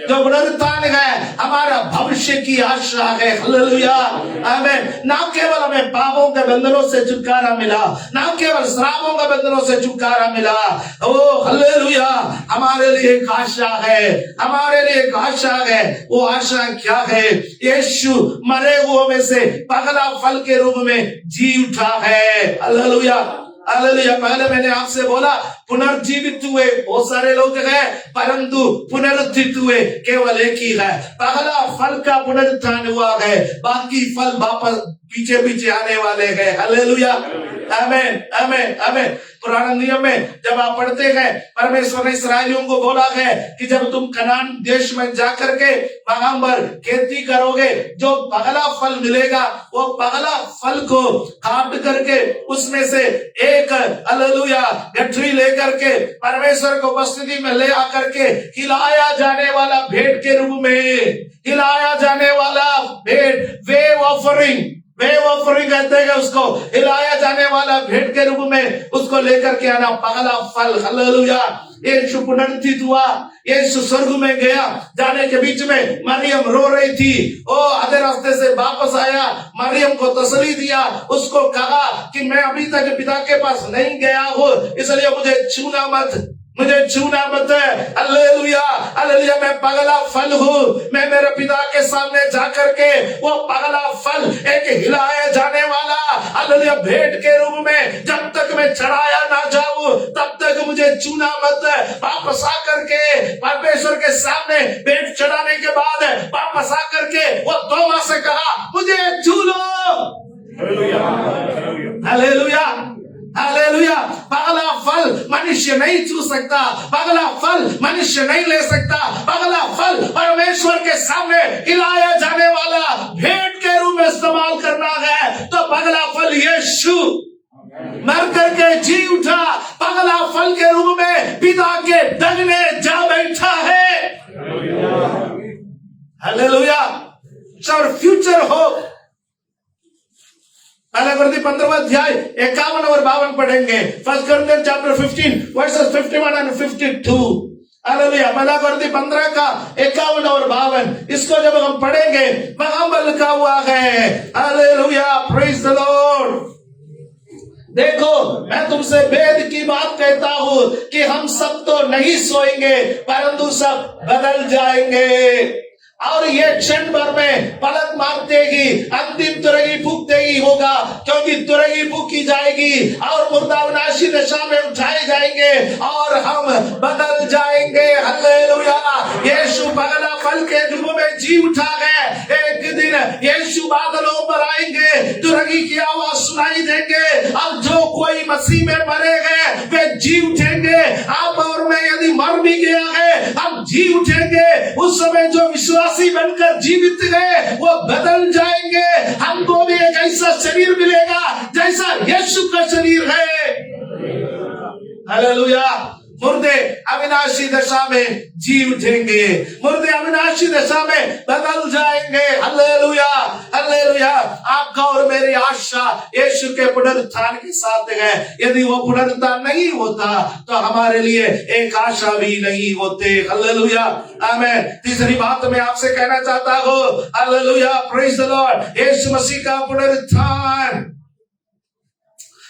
जो पुनरुत्थान है हमारा भविष्य की आशा है। हालेलुया, आमीन। ना केवल हमें पापों के बंधनों से छुटकारा मिला, ना केवल श्रापों के बंधनों से छुटकारा मिला, ओ हालेलुया, हमारे लिए एक आशा है, हमारे लिए एक आशा है। वो आशा क्या है? यीशु मरे हुए में से पहला फल के रूप में जी उठा है। Hallelujah, hallelujah. पहले मैंने आपसे बोला पुनर्जीवित हुए बहुत सारे लोग हैं, परंतु पुनरुत्थित हुए केवल एक ही है। पहला फल का पुनरुत्थान हुआ है, बाकी फल वापस पीछे पीछे आने वाले हैं। हालेलुया, आमीन, आमीन, आमीन। पुराने नियम में जब आप पढ़ते हैं, परमेश्वर ने इस्राएलियों को बोला है कि जब तुम कनान देश में जाकर के वहां पर खेती करोगे, जो पहला फल मिलेगा वो पहला फल को काट करके उसमें से एक हालेलुया गठरी लेकर के परमेश्वर को उपस्थिति में ले आकर के हिलाया जाने वाला भेंट के रूप में, हिलाया जाने वाला भेंट, वेव ऑफरिंग कहते हैं उसको, हिलाया जाने वाला भेंट के रूप में उसको लेकर के आना पहला फल। हालेलुया, यीशु पुनरुत्थित हुआ, यीशु स्वर्ग में गया, जाने के बीच में मरियम रो रही थी, ओ आधे रास्ते से वापस आया, मरियम को तसल्ली दिया, उसको कहा कि मैं अभी तक पिता के पास नहीं गया हूँ, इसलिए मुझे छूना मत, मुझे छूना मत। Hallelujah, hallelujah. मैं पगला फल हूँ, मैं मेरे पिता के सामने जाकर के वो पगला फल एक हिलाया जाने वाला हालेलुया भेंट के रूप में जब तक मैं चढ़ाया ना जाऊं तब तक मुझे छूना मत। वापस आकर के परमेश्वर के सामने भेंट चढ़ाने के बाद वापस आकर के वो तोमा से कहा मुझे छू लो। Hallelujah, hallelujah. पगला फल मनुष्य नहीं छू सकता, पगला फल मनुष्य नहीं ले सकता, पगला फल परमेश्वर के सामने हिलाया जाने वाला भेंट के रूप में इस्तेमाल करना है। तो पगला फल यीशु मर करके जी उठा, पगला फल के रूप में पिता के दगने जा बैठा है। हालेलुया, और फ्यूचर होप। पहला कुरिन्थी 15वां अध्याय 51 और 52 पढ़ेंगे। 1 Corinthians chapter 15 verses 51 and 52। Hallelujah. भला करती 15 का 51 और 52, इसको जब हम पढ़ेंगे वहां लिखा हुआ है, हालेलुया, प्रेज द लॉर्ड। देखो, मैं तुमसे वेद की बात कहता हूं कि हम सब तो नहीं सोएंगे परंतु सब बदल जाएंगे। और ये क्षण भर में पलक मारते ही अंतिम तुरही फूकते ही होगा, क्योंकि तुरही फूकी जाएगी और मुर्दा विनाशी दशा में उठाए जाएंगे और हम बदल जाएंगे। हालेलुया। यीशु पगला फल के रूप में जी उठा है। एक दिन यीशु बादलों पर आएंगे, तुरही की आवाज सुनाई देंगे और जो कोई मसीह में मरे हैं वे जी उठेंगे। आप और मैं यदि मर भी गया है हम जी उठेंगे। उस समय जो विश्वासी बनकर जीवित गए वो बदल जाएंगे। हमको भी एक ऐसा शरीर मिलेगा जैसा यीशु का शरीर है। हालेलुया। मुर्दे अविनाशी दशा में जी उठेंगे, मुर्दे अविनाशी दशा में बदल जाएंगे। Hallelujah, hallelujah. आपका और मेरी आशा यीशु के पुनरुत्थान के साथ है। यदि वो पुनरुत्थान नहीं होता तो हमारे लिए एक आशा भी नहीं होते। हालेलुया, आमीन। तीसरी बात मैं आपसे कहना चाहता हूँ, हालेलुया, प्रेज द लॉर्ड। यीशु मसीह का पुनरुत्थान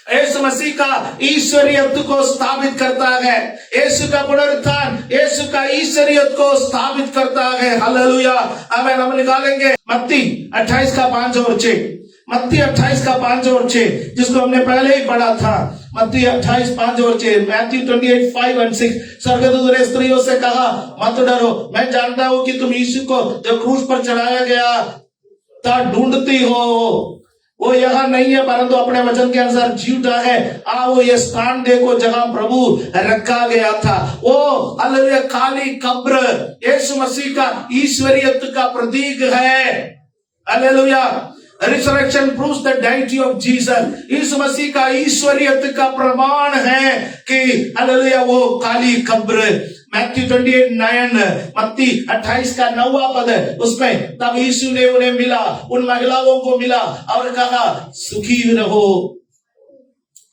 यीशु मसीह का ईश्वरीयत्व को स्थापित करता है। यीशु का पुनरुत्थान यीशु का ईश्वरीयत्व को स्थापित करता है। हालेलुया, आमीन। हम निकालेंगे मत्ती 28 का 5 और 6, मत्ती 28 का 5 और 6, जिसको हमने पहले ही पढ़ा था। मत्ती 28 5 और 6, मैथ्यू 28 5 और 6। स्वर्गदूत ने स्त्रियों से कहा, मत डरो, मैं जानता हूं कि तुम यीशु को जो क्रूस पर चढ़ाया गया था ढूंढती हो। वो यहाँ नहीं है परंतु अपने वचन के अनुसार जी उठा है। आओ ये स्थान देखो जहां प्रभु रखा गया था। वो हालेलुया खाली कब्र यीशु मसीह का ईश्वरीयत्व का प्रतीक है। Hallelujah. Resurrection proves the deity of Jesus. यीशु मसीह का ईश्वरीयत्व का प्रमाण है कि हालेलुया वो खाली कब्र। मैथ्यू 28:9, मत्ती 28 का 9वां पद, उसमें तब यीशु ने उन्हें मिला, उन महिलाओं को मिला और कहा, सुखी रहो,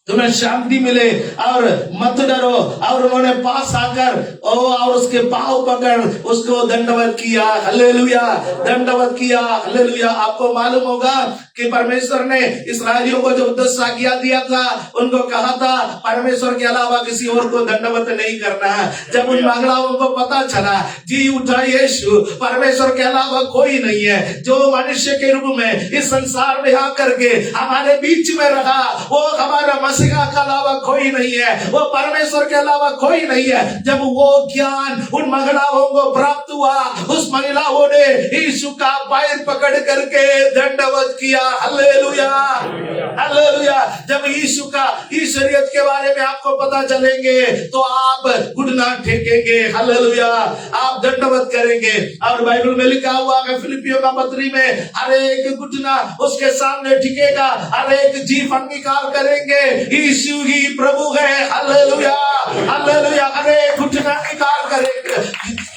तुम्हें शांति मिले और मत डरो। और उन्होंने पास आकर और उसके पांव पकड़ उसको दंडवत किया। हालेलुया, दंडवत किया। हालेलुया। आपको मालूम होगा कि परमेश्वर ने इस्राएलियों को जो 10 आज्ञा दिया था, उनको कहा था परमेश्वर के अलावा किसी और को दंडवत नहीं करना है। जब उन महिलाओं को पता चला जी उठा यीशु परमेश्वर के अलावा कोई नहीं है, जो मनुष्य के रूप में इस संसार में आकर के हमारे बीच में रहा, वो हमारा मसीह के अलावा कोई नहीं है, वो परमेश्वर के अलावा कोई नहीं है। जब वो ज्ञान उन महिलाओं को प्राप्त हुआ, उस महिलाओं ने यीशु का पैर पकड़ करके दंडवत किया। Hallelujah, hallelujah. जब यीशु का ईश्वरीयत के बारे में आपको पता चलेंगे तो आप घुटना टेकेंगे। हालेलुया, आप दंडवत करेंगे। और बाइबल में लिखा हुआ है फिलिपियों का पत्री में, हर एक घुटना उसके सामने टिकेगा, हर एक जीभ अंगीकार करेंगे यीशु ही प्रभु है। Hallelujah, hallelujah. हर एक घुटना अंगीकार करेंगे,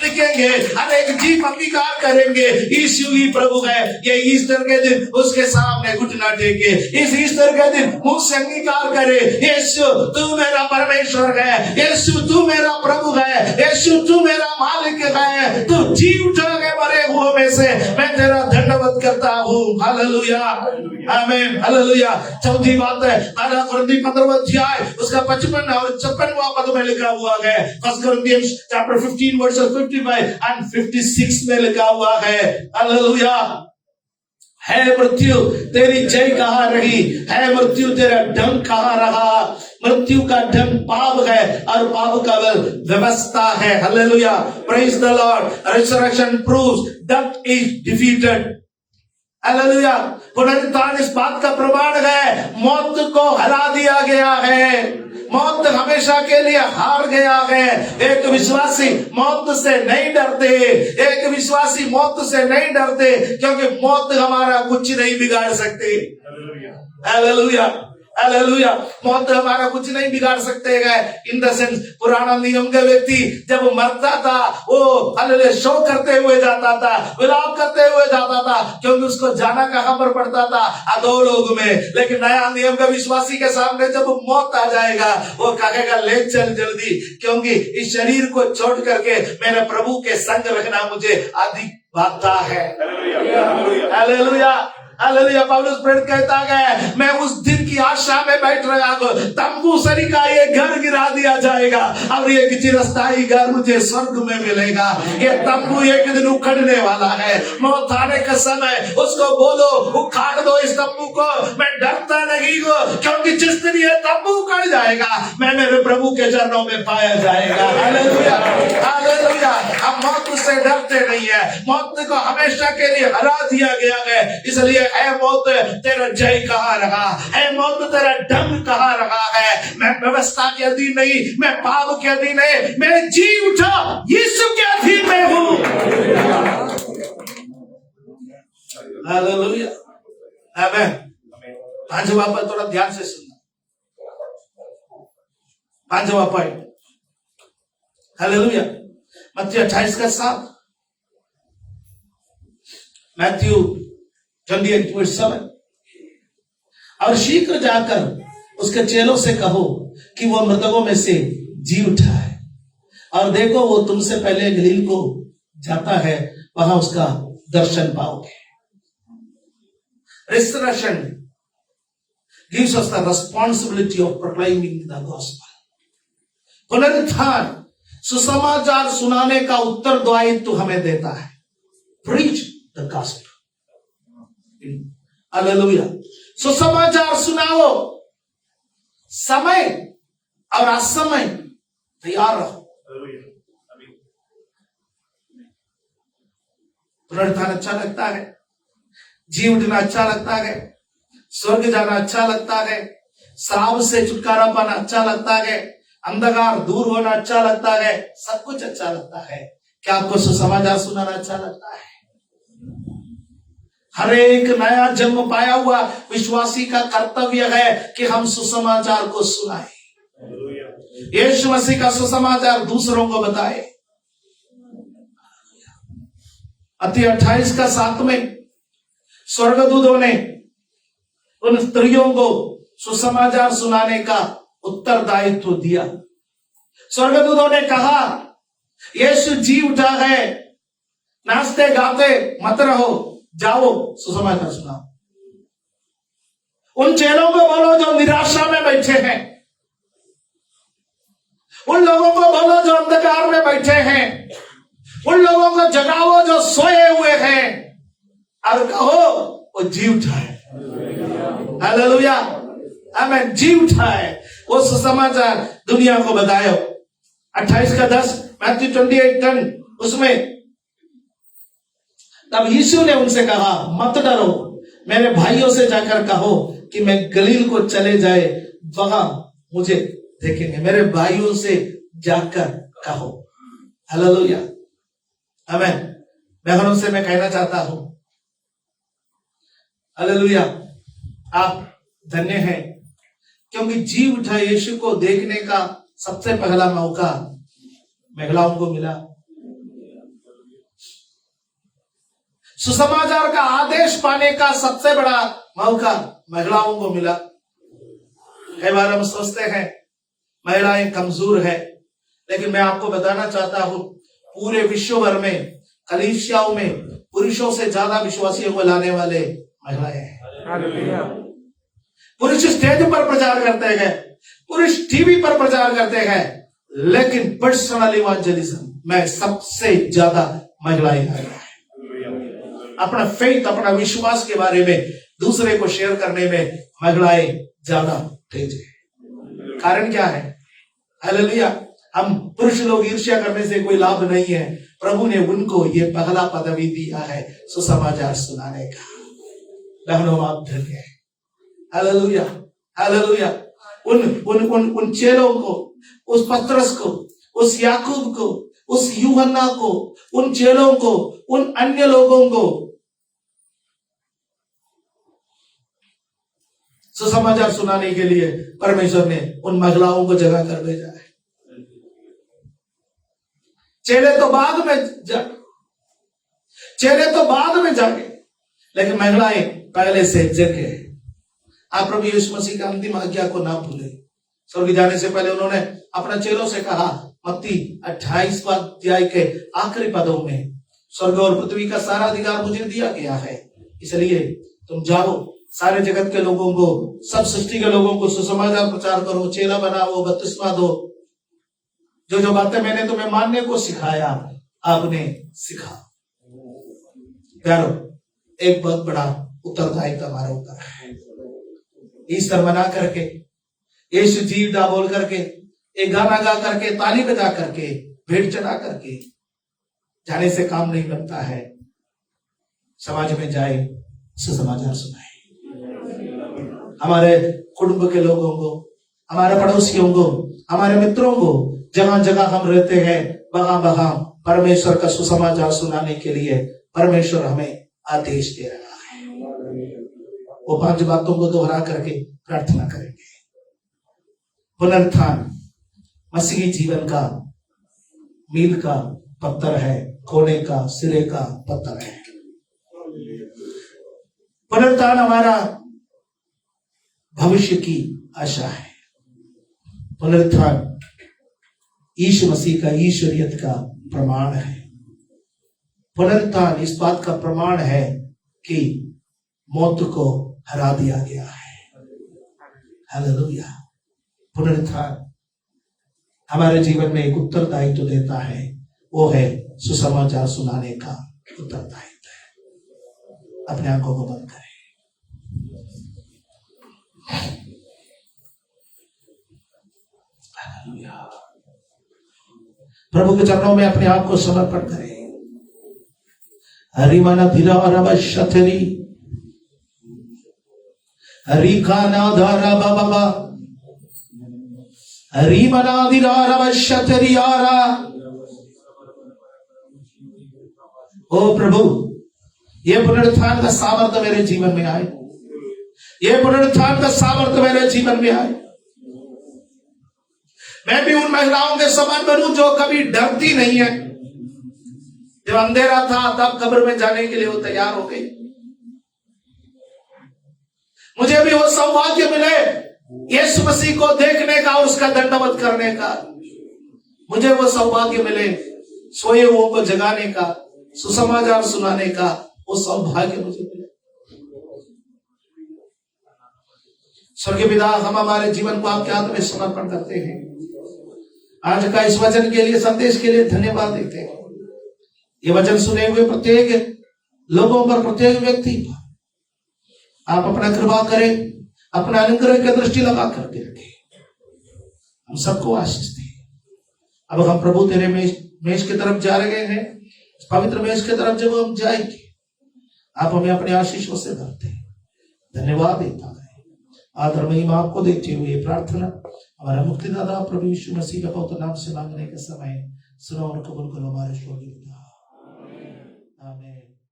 लिखेंगे, हर एक जीभ अंगीकार करेंगे यीशु ही प्रभु है। ये ईस्टर के दिन उसके सामने घुटना टेके, इस ईस्टर के दिन मुंह से अंगीकार करे, यीशु तू मेरा परमेश्वर है, यीशु तू मेरा प्रभु है, यीशु तू मेरा मालिक है, तू जी उठा के मरे हुए में से मैं तेरा धन्यवाद करता हूँ। हालेलुया, आमीन, हालेलुया। चौथी बात है 15वां अध्याय उसका 55 और 56वां पद में लिखा हुआ है। 1 Corinthians chapter 15 verses 55 and 56 में लिखा हुआ है। हालेलुया। है मृत्यु तेरी जय कहाँ रही, है मृत्यु तेरा ढंग कहाँ रहा। मृत्यु का ढंग पाप है और पाप का बल व्यवस्था है। Hallelujah, praise the Lord. Resurrection proves death is defeated. Hallelujah. पुनरुत्थान इस बात का प्रमाण है, मौत को हरा दिया गया है, मौत हमेशा के लिए हार गया है। एक विश्वासी मौत से नहीं डरते, एक विश्वासी मौत से नहीं डरते, क्योंकि मौत हमारा कुछ नहीं बिगाड़ सकते। Hallelujah, hallelujah. मौत हमारा कुछ नहीं बिगाड़ सकते हैं। इन द सेंस पुराना नियम का व्यक्ति जब मरता था वो हालेलुया शो करते हुए जाता था, विलाप करते हुए जाता था, क्योंकि उसको जाना कहां पर पड़ता था? अधोलोक में। लेकिन नया नियम का विश्वासी के सामने जब मौत आ जाएगा वो कहेगा ले चल जल्दी, क्योंकि इस शरीर को छोड़ करके मेरे प्रभु के संग रखना मुझे अधिक भाता है। Hallelujah hallelujah. पौलुस प्रेरित कहता है मैं उस दिन की आशा में बैठ रहा हूं, तंबू सरी का ये घर गिरा दिया जाएगा और ये चिरस्थायी घर मुझे स्वर्ग में मिलेगा। ये तंबू एक दिन उखड़ने वाला है। मौत आने का समय उसको बोलो उखाड़ दो इस तंबू को, मैं डरता नहीं हूं, क्योंकि जिस दिन ये तंबू उखड़ जाएगा मैं मेरे प्रभु के चरणों में पाया जाएगा। Hallelujah hallelujah. अब मौत उससे डरते नहीं है, मौत को हमेशा के लिए हरा दिया गया है। इसलिए है मौत तेरा जय कहाँ रहा है? मौत तेरा दंड कहाँ रहा है? मैं व्यवस्था के अधीन नहीं, मैं पाप के अधीन नहीं, मैं जी उठा यीशु के अधीन में हूं। हालेलुया आमीन। पांचवा पॉइंट थोड़ा ध्यान से सुनना। पांचवा पॉइंट हालेलुया मत्ती 28:7। मैथ्यू 28:7। और शीघ्र जाकर उसके चेलों से कहो कि वो मृतकों में से जी उठा है, और देखो वो तुमसे पहले गलील को जाता है, वहां उसका दर्शन पाओगे। Resurrection gives us the responsibility of proclaiming the gospel. पुनरुत्थान सुसमाचार सुनाने का उत्तरदायित्व हमें देता है। Preach the gospel. हालेलुया। सुसमाचार सुनाओ, समय और असमय तैयार रहो। पुनरुत्थान अच्छा लगता है, जी उठना अच्छा लगता है, स्वर्ग जाना अच्छा लगता है, श्राप से छुटकारा पाना अच्छा लगता है, अंधकार दूर होना अच्छा लगता है, सब कुछ अच्छा लगता है। क्या आपको सुसमाचार सुनाना अच्छा लगता है? हर एक नया जन्म पाया हुआ विश्वासी का कर्तव्य है कि हम सुसमाचार को सुनाएं, यीशु मसीह का सुसमाचार दूसरों को बताए। मत्ती 28:7 में स्वर्गदूतों ने उन स्त्रियों को सुसमाचार सुनाने का उत्तरदायित्व दिया। स्वर्गदूतों ने कहा यीशु जी उठा है, नाचते गाते मत रहो, जाओ सुसमाचार सुनाओ। उन चेलों को बोलो जो निराशा में बैठे हैं, उन लोगों को बोलो जो अंधकार में बैठे हैं, उन लोगों को जगाओ जो सोए हुए हैं, और कहो वो जी उठा है। हालेलुया आमीन। जी उठा है, वो सुसमाचार दुनिया को बताओ। 28:10 मैथ्यू 28:10 उसमें तब यीशु ने उनसे कहा मत डरो, मेरे भाइयों से जाकर कहो कि मैं गलील को चले जाए, वहां मुझे देखेंगे। मेरे भाइयों से जाकर कहो। हालेलुया आमीन। बहनों से मैं कहना चाहता हूं हालेलुया आप धन्य हैं, क्योंकि जी उठा यीशु को देखने का सबसे पहला मौका महिलाओं को मिला। सुसमाचार का आदेश पाने का सबसे बड़ा मौका महिलाओं को मिला। कई बार हम सोचते हैं महिलाएं कमजोर है, लेकिन मैं आपको बताना चाहता हूं पूरे विश्व भर में कलीसियाओं में पुरुषों से ज्यादा विश्वासियों को लाने वाले महिलाएं हैं। पुरुष स्टेज पर प्रचार करते हैं, पुरुष टीवी पर प्रचार करते हैं, लेकिन पर्सनल इवेंजलिज्म में सबसे ज्यादा महिलाएं आ रही है। अपना फेथ, अपना विश्वास के बारे में दूसरे को शेयर करने में महिलाएं ज्यादा तेज है। कारण क्या है? हालेलुया। हम पुरुष लोग ईर्ष्या करने से कोई लाभ नहीं है। प्रभु ने उनको ये पहला पदवी दिया है सुसमाचार सुनाने का। बहनों आप धन्य है। Hallelujah hallelujah. उन चेलों को, उस पतरस को, उस याकूब को, उस यूहन्ना को, उन चेलों को, उन अन्य लोगों को सुसमाचार सुनाने के लिए परमेश्वर ने उन महिलाओं को जगह कर भेजा है। चेले तो बाद में जागे, लेकिन महिलाएं पहले से जगे। आप प्रभु यीशु मसीह का अंतिम आज्ञा को ना भूले। स्वर्ग जाने से पहले उन्होंने अपने चेलों से कहा, मत्ती 28 अध्याय के आखिरी पदों में, स्वर्ग और पृथ्वी का सारा अधिकार मुझे दिया गया है, इसलिए तुम जाओ, सारे जगत के लोगों को, सब सृष्टि के लोगों को सुसमाचार प्रचार करो, चेला बनाओ, बपतिस्मा दो। जो जो बातें मैंने तुम्हें मानने को सिखाया आपने सीखा। प्यारो, एक बहुत बड़ा उत्तरदायित्व हमारा ऊपर है। ईस्टर मना करके, यीशु जीवदा बोल करके, एक गाना गा करके, ताली बजा करके, भेंट चढ़ा करके जाने से काम नहीं बनता है। समाज में जाए, सुसमाचार सुनाए, हमारे कुटुंब के लोगों को, हमारे पड़ोसियों को, हमारे मित्रों को, जहां जगह हम रहते हैं वहां परमेश्वर का सुसमाचार सुनाने के लिए परमेश्वर हमें आदेश दे रहा है। वो 5 बातों को दोहरा करके प्रार्थना करेंगे। पुनरुत्थान मसीही जीवन का मील का पत्थर है, कोने का, सिरे का पत्थर है। पुनरुत्थान हमारा भविष्य की आशा है। पुनरुत्थान यीशु मसीह का ईश्वरियत का प्रमाण है। पुनरुत्थान इस बात का प्रमाण है कि मौत को हरा दिया गया है। हालेलुया। पुनरुत्थान हमारे जीवन में एक उत्तरदायित्व देता है, वो है सुसमाचार सुनाने का उत्तरदायित्व है। अपने आंखों को बंद करें। हालेलुया। प्रभु के चरणों में अपने आप को समर्पण करें। हरिमाना धीरा और शथरी हरिकाना धारा बाबा हरिमाना धीरा और शथरी आरा। ओ प्रभु, ये पुनरुत्थान का सामर्थ्य मेरे जीवन में आए। ये पुनरुत्थान का सामर्थ्य मेरे जीवन में आए। मैं भी उन महिलाओं के समान बनूं जो कभी डरती नहीं है। जब अंधेरा था तब कब्र में जाने के लिए वो तैयार हो गई। मुझे भी वो सौभाग्य मिले यीशु मसीह को देखने का और उसका दंडवत करने का। मुझे वो सौभाग्य मिले सोए हुओं को जगाने का, सुसमाचार सुनाने का वो सौभाग्य मुझे मिले। स्वर्गीय पिता, हम हमारे जीवन को आपके हाथ में समर्पण करते हैं। आज का इस वचन के लिए, संदेश के लिए धन्यवाद देते हैं। ये वचन सुने हुए प्रत्येक लोगों पर, प्रत्येक व्यक्ति पर आप अपना कृपा करें, अपना अनुग्रह की दृष्टि लगा करके रखें। हम सबको आशीष दें। अब हम प्रभु तेरे मेज की तरफ जा रहे हैं। पवित्र मेज की तरफ जब हम जाएंगे, आप हमें अपने आशीषों से भरते हैं। धन्यवाद देता है। आदर महिमा आपको देते हुए प्रार्थना हमारा मुक्तिदाता प्रभु यीशु मसीह के पवित्र नाम से मांगने के समय सुनो और कबूल करो हमारे स्वर्गीय